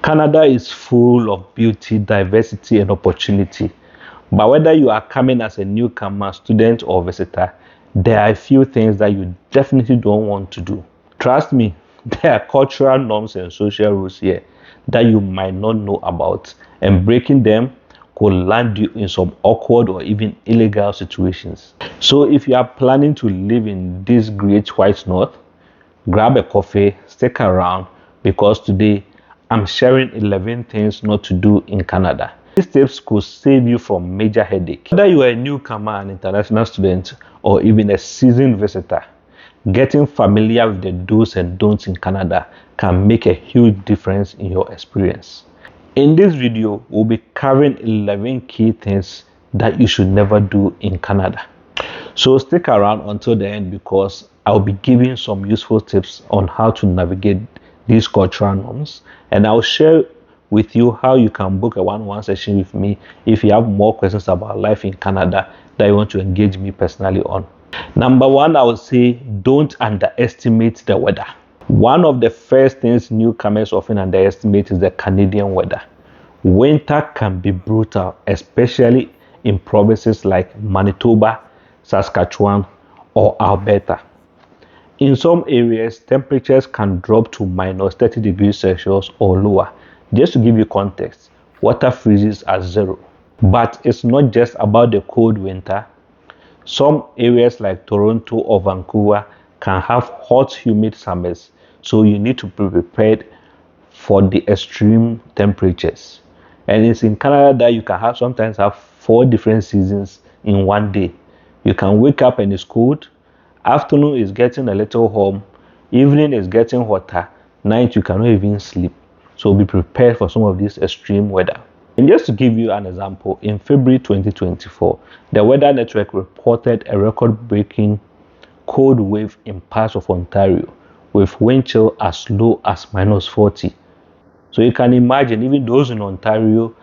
Canada is full of beauty, diversity, and opportunity. But whether you are coming as a newcomer, student, or visitor, there are a few things that you definitely don't want to do. Trust me, there are cultural norms and social rules here that you might not know about, and breaking them could land you in some awkward or even illegal situations. So if you are planning to live in this great white north, grab a coffee, stick around, because today I'm sharing 11 things not to do in Canada. These tips could save you from major headache. Whether you are a newcomer, an international student, or even a seasoned visitor, getting familiar with the do's and don'ts in Canada can make a huge difference in your experience. In this video, we'll be covering 11 key things that you should never do in Canada. So stick around until the end, because I'll be giving some useful tips on how to navigate these cultural norms, and I'll share with you how you can book a one-on-one session with me if you have more questions about life in Canada that you want to engage me personally on. Number one, I would say don't underestimate the weather. One of the first things newcomers often underestimate is the Canadian weather. Winter can be brutal, especially in provinces like Manitoba, Saskatchewan, or Alberta. In some areas, temperatures can drop to minus 30 degrees Celsius or lower. Just to give you context, water freezes at zero. But it's not just about the cold winter. Some areas like Toronto or Vancouver can have hot, humid summers, so you need to be prepared for the extreme temperatures. And it's in Canada that you can sometimes have 4 different seasons in one day. You can wake up and it's cold, afternoon is getting a little warm, evening is getting hotter, night you cannot even sleep. So be prepared for some of this extreme weather. And just to give you an example, in February 2024, the Weather Network reported a record-breaking cold wave in parts of Ontario with wind chill as low as minus 40. So you can imagine even those in Ontario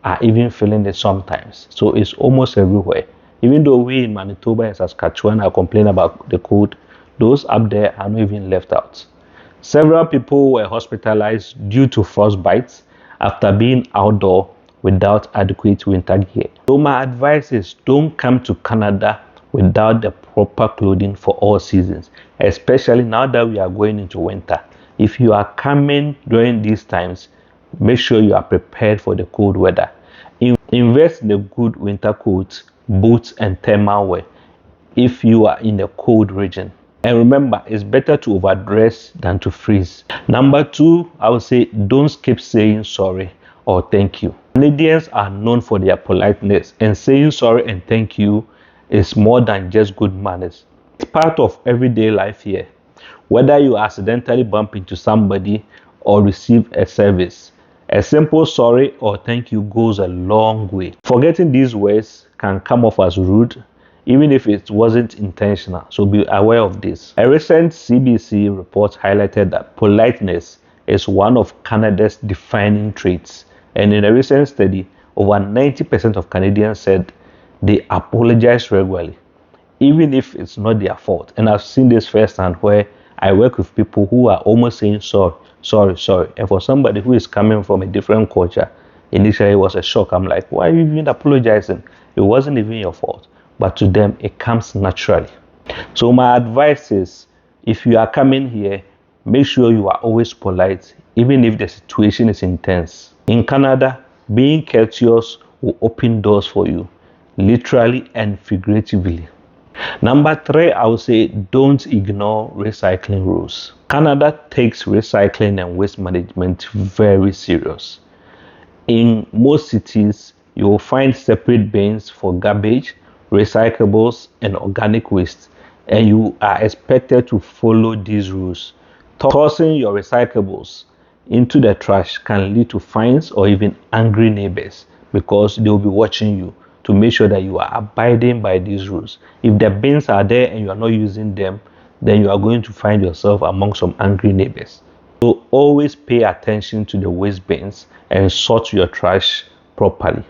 are even feeling it sometimes. So it's almost everywhere. Even though we in Manitoba and Saskatchewan are complaining about the cold, those up there are not even left out. Several people were hospitalized due to frostbites after being outdoor without adequate winter gear. So my advice is don't come to Canada without the proper clothing for all seasons, especially now that we are going into winter. If you are coming during these times, make sure you are prepared for the cold weather. Invest in a good winter coat, boots, and thermal wear if you are in a cold region. And remember, it's better to overdress than to freeze. Number 2, I would say don't skip saying sorry or thank you. Canadians are known for their politeness, and saying sorry and thank you is more than just good manners. It's part of everyday life here. Whether you accidentally bump into somebody or receive a service, a simple sorry or thank you goes a long way. Forgetting these words can come off as rude, even if it wasn't intentional, so be aware of this. A recent CBC report highlighted that politeness is one of Canada's defining traits, and in a recent study, over 90% of Canadians said they apologize regularly, even if it's not their fault. And I've seen this firsthand where I work with people who are almost saying sorry. And for somebody who is coming from a different culture, initially it was a shock. I'm like, why are you even apologizing? It wasn't even your fault. But to them, it comes naturally. So my advice is, if you are coming here, make sure you are always polite, even if the situation is intense. In Canada, being courteous will open doors for you, literally and figuratively. Number 3, I would say don't ignore recycling rules. Canada takes recycling and waste management very serious. In most cities, you will find separate bins for garbage, recyclables, and organic waste, and you are expected to follow these rules. Tossing your recyclables into the trash can lead to fines or even angry neighbors, because they will be watching you to make sure that you are abiding by these rules. If the bins are there and you are not using them, then you are going to find yourself among some angry neighbors. So always pay attention to the waste bins and sort your trash properly.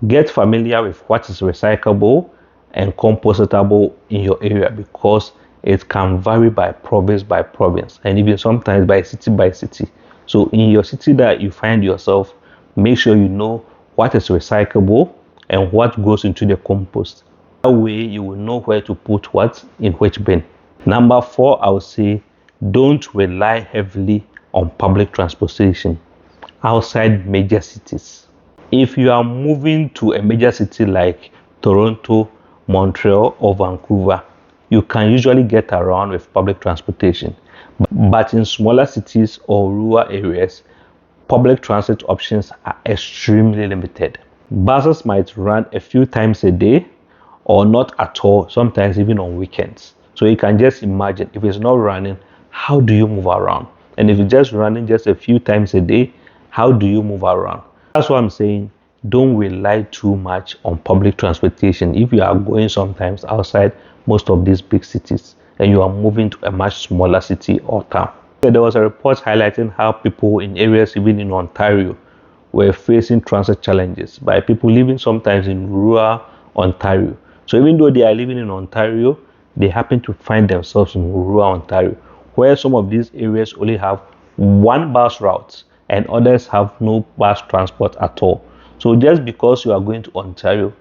Get familiar with what is recyclable and compostable in your area, because it can vary by province and even sometimes by city. So in your city that you find yourself, make sure you know what is recyclable and what goes into the compost. That way you will know where to put what in which bin. Number 4, I would say don't rely heavily on public transportation outside major cities. If you are moving to a major city like Toronto, Montreal, or Vancouver, you can usually get around with public transportation. But in smaller cities or rural areas, public transit options are extremely limited. Buses might run a few times a day or not at all, sometimes even on weekends. So you can just imagine if it's not running, how do you move around? And if it's just running just a few times a day, how do you move around? That's what I'm saying. Don't rely too much on public transportation if you are going sometimes outside most of these big cities and you are moving to a much smaller city or town. So there was a report highlighting how people in areas even in Ontario were facing transit challenges by people living sometimes in rural Ontario. So even though they are living in Ontario, they happen to find themselves in rural Ontario, where some of these areas only have one bus route and others have no bus transport at all. So just because you are going to Ontario,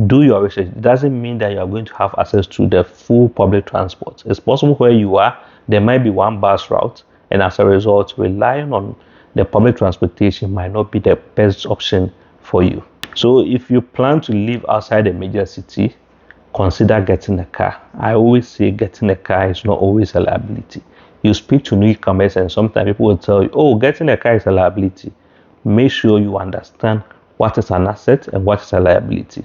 do your research. It doesn't mean that you are going to have access to the full public transport. It's possible where you are, there might be one bus route, and as a result, relying on the public transportation might not be the best option for you. So if you plan to live outside a major city, consider getting a car. I always say getting a car is not always a liability. You speak to newcomers and sometimes people will tell you, oh, getting a car is a liability. Make sure you understand what is an asset and what is a liability.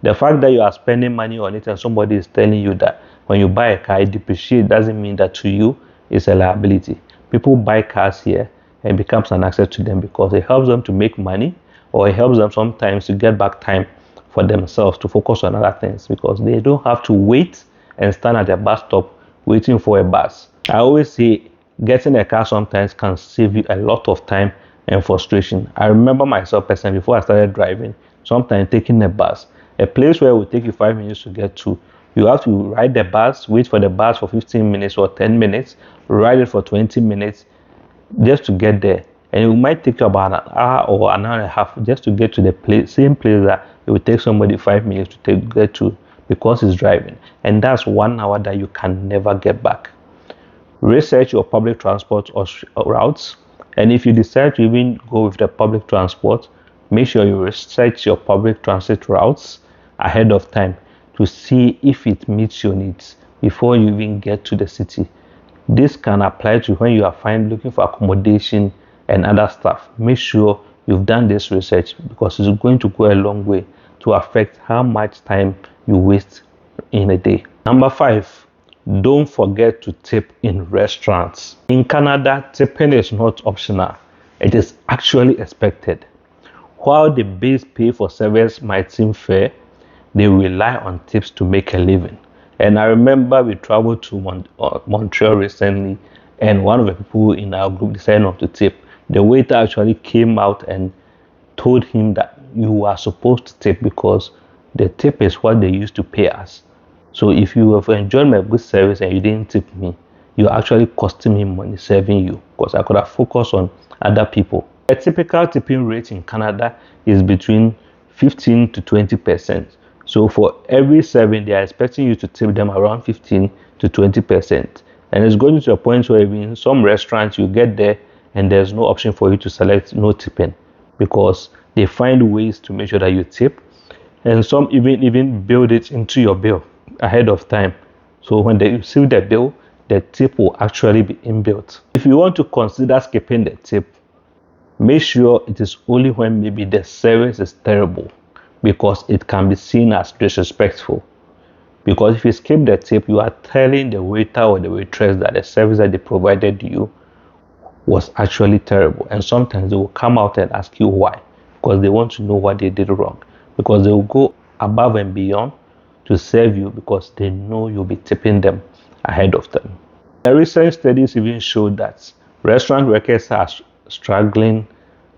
The fact that you are spending money on it and somebody is telling you that when you buy a car, it depreciates, doesn't mean that to you it's a liability. People buy cars here and it becomes an asset to them because it helps them to make money, or it helps them sometimes to get back time for themselves to focus on other things because they don't have to wait and stand at the bus stop waiting for a bus. I always say getting a car sometimes can save you a lot of time and frustration. I remember myself personally before I started driving, sometimes taking a bus, a place where it would take you 5 minutes to get to, you have to ride the bus, wait for the bus for 15 minutes or 10 minutes, ride it for 20 minutes just to get there. And it might take you about an hour or an hour and a half just to get to the same place that it would take somebody 5 minutes to get to because it's driving. And that's 1 hour that you can never get back. Research your public transport or routes. And if you decide to even go with the public transport, make sure you research your public transit routes ahead of time to see if it meets your needs before you even get to the city. This can apply to when you are looking for accommodation and other stuff. Make sure you've done this research because it's going to go a long way to affect how much time you waste in a day. Number 5, don't forget to tip in restaurants. In Canada, tipping is not optional. It is actually expected. While the base pay for service might seem fair, they rely on tips to make a living. And I remember we traveled to Montreal recently, and one of the people in our group decided not to tip. The waiter actually came out and told him that you are supposed to tip because the tip is what they used to pay us. So if you have enjoyed my good service and you didn't tip me, you're actually costing me money serving you because I could have focused on other people. A typical tipping rate in Canada is between 15 to 20%. So for every serving, they are expecting you to tip them around 15 to 20%. And it's going to a point where even in some restaurants, you get there and there's no option for you to select no tipping because they find ways to make sure that you tip. And some even build it into your bill ahead of time. So when they receive the bill, the tip will actually be inbuilt. If you want to consider skipping the tip, make sure it is only when maybe the service is terrible because it can be seen as disrespectful. Because if you skip the tip, you are telling the waiter or the waitress that the service that they provided you was actually terrible. And sometimes they will come out and ask you why, because they want to know what they did wrong. Because they will go above and beyond to serve you because they know you'll be tipping them ahead of them. The recent studies even showed that restaurant workers are struggling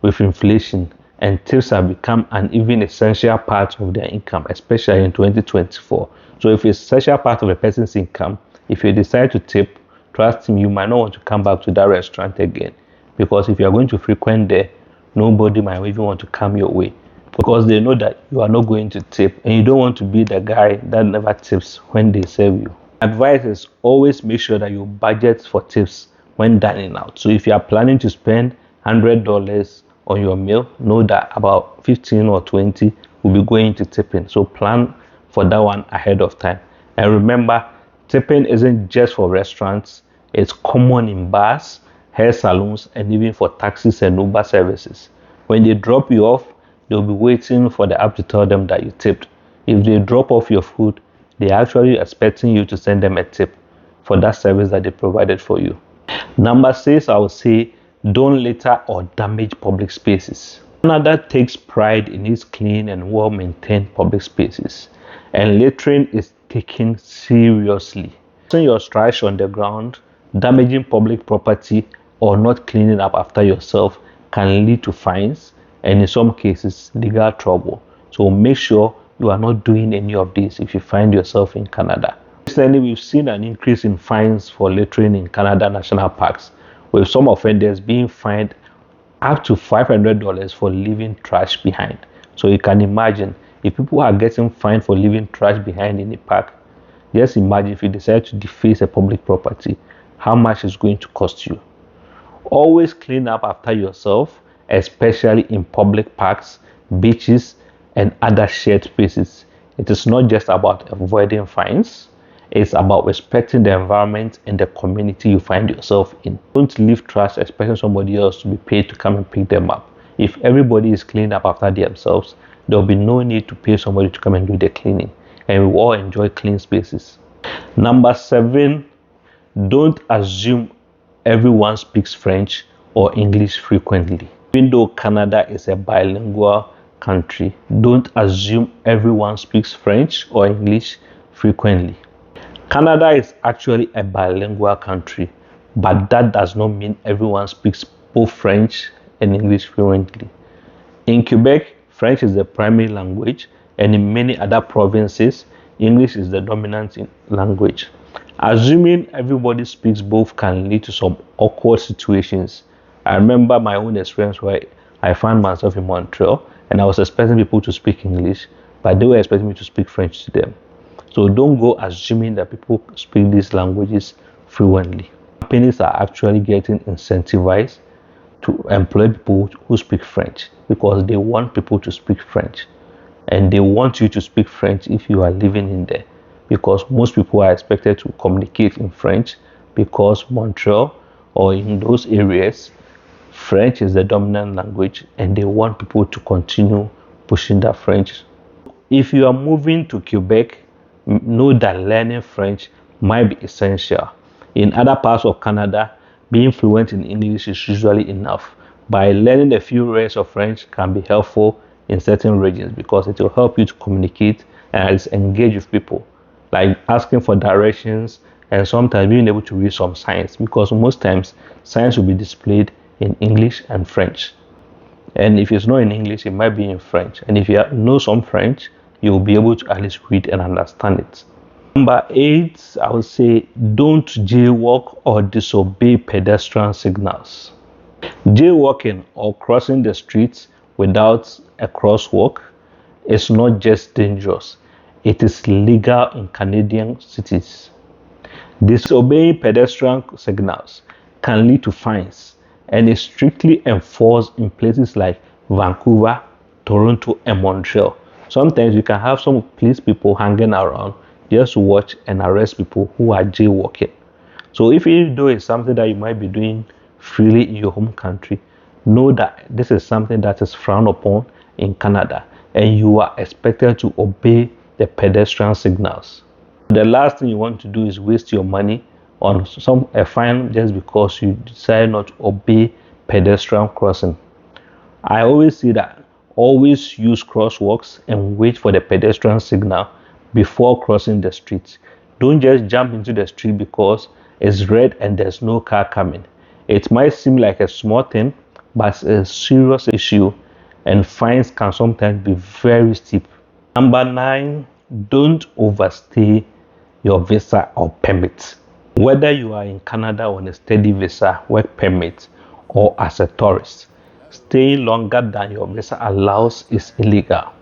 with inflation and tips have become an even essential part of their income, especially in 2024. So if it's an essential part of a person's income, if you decide to tip, trust me, you might not want to come back to that restaurant again because if you are going to frequent there, nobody might even want to come your way because they know that you are not going to tip, and you don't want to be the guy that never tips when they serve you. Advice is always make sure that you budget for tips when dining out. So if you are planning to spend $100 on your meal, know that about 15 or 20 will be going to tipping. So plan for that one ahead of time. And remember, tipping isn't just for restaurants, it's common in bars, hair salons, and even for taxis and Uber services. When they drop you off, they'll be waiting for the app to tell them that you tipped. If they drop off your food, they're actually expecting you to send them a tip for that service that they provided for you. Number 6, I would say, don't litter or damage public spaces. Canada takes pride in its clean and well-maintained public spaces, and littering is taken seriously. Putting your trash on the ground, damaging public property, or not cleaning up after yourself can lead to fines and in some cases legal trouble. So make sure you are not doing any of this if you find yourself in Canada. Recently, we've seen an increase in fines for littering in Canada national parks, with some offenders being fined up to $500 for leaving trash behind. So you can imagine, if people are getting fined for leaving trash behind in a park, just imagine if you decide to deface a public property, how much it's going to cost you. Always clean up after yourself, especially in public parks, beaches, and other shared spaces. It is not just about avoiding fines, it's about respecting the environment and the community you find yourself in. Don't leave trash expecting somebody else to be paid to come and pick them up. If everybody is cleaning up after themselves, there will be no need to pay somebody to come and do the cleaning, and we all enjoy clean spaces. Number 7, don't assume everyone speaks French or English frequently. Even though Canada is a bilingual country, don't assume everyone speaks French or English frequently. Canada is actually a bilingual country, but that does not mean everyone speaks both French and English fluently. In Quebec, French is the primary language, and in many other provinces, English is the dominant language. Assuming everybody speaks both can lead to some awkward situations. I remember my own experience where I found myself in Montreal and I was expecting people to speak English, but they were expecting me to speak French to them. So don't go assuming that people speak these languages fluently. Companies are actually getting incentivized to employ people who speak French because they want people to speak French, and they want you to speak French if you are living in there, because most people are expected to communicate in French because Montreal or in those areas, French is the dominant language, and they want people to continue pushing that French. If you are moving to Quebec, know that learning French might be essential. In other parts of Canada, being fluent in English is usually enough. By learning a few words of French can be helpful in certain regions because it will help you to communicate and engage with people, like asking for directions and sometimes being able to read some signs, because most times signs will be displayed in English and French. And if it's not in English, it might be in French. And if you know some French, you will be able to at least read and understand it. Number 8, I would say don't jaywalk or disobey pedestrian signals. Jaywalking or crossing the streets without a crosswalk is not just dangerous, it is legal in Canadian cities. Disobeying pedestrian signals can lead to fines and is strictly enforced in places like Vancouver, Toronto, and Montreal. Sometimes you can have some police people hanging around just to watch and arrest people who are jaywalking. So if you do is something that you might be doing freely in your home country, know that this is something that is frowned upon in Canada, and you are expected to obey the pedestrian signals. The last thing you want to do is waste your money on a fine just because you decide not to obey pedestrian crossing. I always say that always use crosswalks and wait for the pedestrian signal before crossing the street. Don't just jump into the street because it's red and there's no car coming. It might seem like a small thing, but it's a serious issue, and fines can sometimes be very steep. Number 9, don't overstay your visa or permit. Whether you are in Canada on a study visa, work permit, or as a tourist. Staying longer than your visa allows is illegal.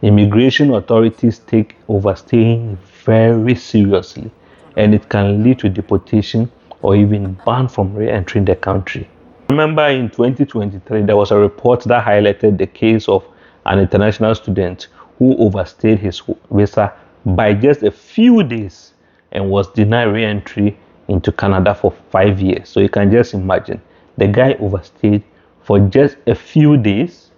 Immigration authorities take overstaying very seriously, and it can lead to deportation or even ban from re-entering the country. Remember, in 2023, there was a report that highlighted the case of an international student who overstayed his visa by just a few days and was denied re-entry into Canada for 5 years. So you can just imagine, the guy overstayed for just a few days,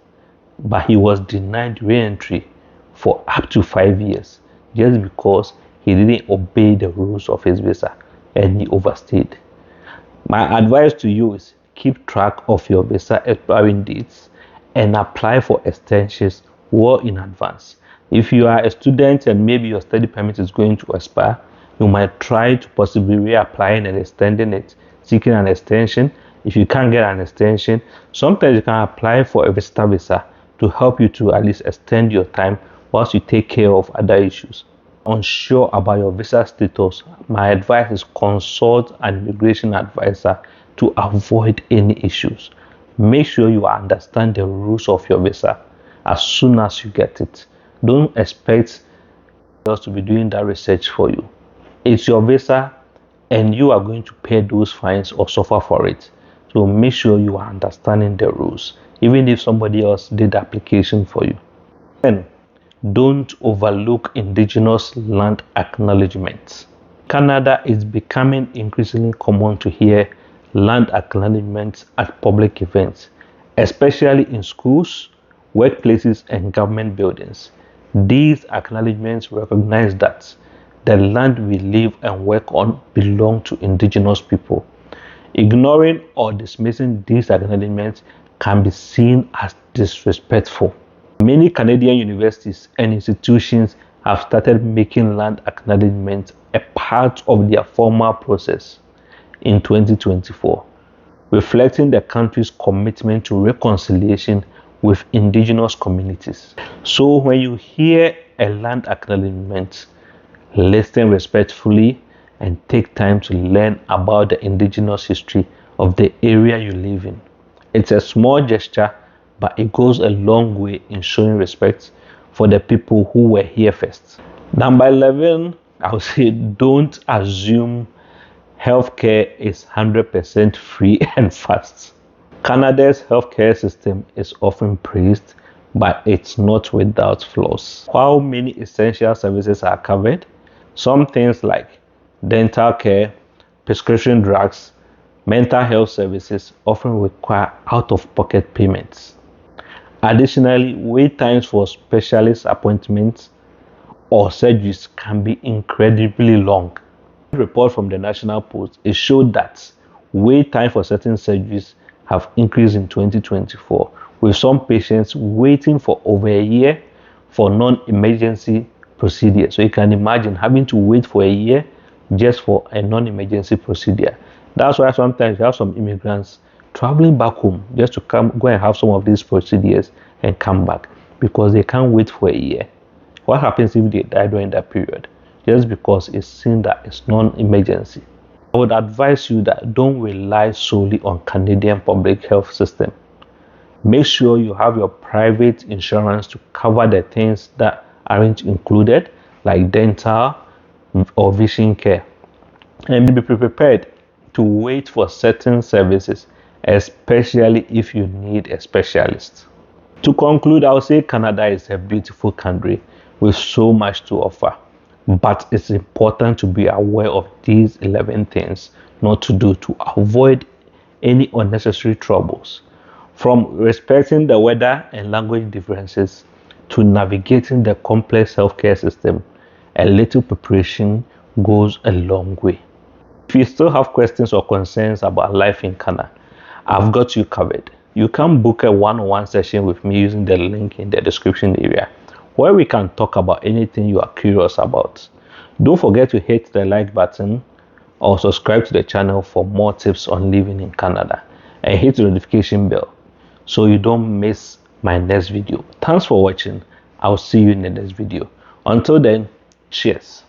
but he was denied re-entry for up to 5 years just because he didn't obey the rules of his visa and he overstayed. My advice to you is keep track of your visa expiring dates and apply for extensions well in advance. If you are a student and maybe your study permit is going to expire, you might try to possibly reapplying and extending it, seeking an extension. If you can't get an extension, sometimes you can apply for a visitor visa to help you to at least extend your time whilst you take care of other issues. Unsure about your visa status, my advice is consult an immigration advisor to avoid any issues. Make sure you understand the rules of your visa as soon as you get it. Don't expect us to be doing that research for you. It's your visa and you are going to pay those fines or suffer for it. So make sure you are understanding the rules, even if somebody else did the application for you. Then, don't overlook Indigenous land acknowledgments. Canada is becoming increasingly common to hear land acknowledgments at public events, especially in schools, workplaces, and government buildings. These acknowledgments recognize that the land we live and work on belongs to Indigenous people. Ignoring or dismissing these acknowledgments can be seen as disrespectful. Many Canadian universities and institutions have started making land acknowledgments a part of their formal process in 2024, reflecting the country's commitment to reconciliation with Indigenous communities. So when you hear a land acknowledgement, listen respectfully and take time to learn about the Indigenous history of the area you live in. It's a small gesture, but it goes a long way in showing respect for the people who were here first. Number 11, I would say don't assume healthcare is 100% free and fast. Canada's healthcare system is often praised, but it's not without flaws. While many essential services are covered, some things like dental care, prescription drugs, mental health services often require out-of-pocket payments. Additionally, wait times for specialist appointments or surgeries can be incredibly long. A report from the National Post showed that wait time for certain surgeries have increased in 2024, with some patients waiting for over a year for non-emergency procedure. So you can imagine having to wait for a year just for a non-emergency procedure. That's why sometimes you have some immigrants traveling back home just to go and have some of these procedures and come back because they can't wait for a year. What happens if they die during that period? Just because it's seen that it's non-emergency. I would advise you that don't rely solely on Canadian public health system. Make sure you have your private insurance to cover the things that aren't included, like dental or vision care. And be prepared to wait for certain services, especially if you need a specialist. To conclude, I'll say Canada is a beautiful country with so much to offer, but it's important to be aware of these 11 things not to do to avoid any unnecessary troubles. From respecting the weather and language differences to navigating the complex healthcare system, a little preparation goes a long way. If you still have questions or concerns about life in Canada, I've got you covered. You can book a one-on-one session with me using the link in the description area, where we can talk about anything you are curious about. Don't forget to hit the like button or subscribe to the channel for more tips on living in Canada, and hit the notification bell so you don't miss my next video. Thanks for watching. I'll see you in the next video. Until then, cheers.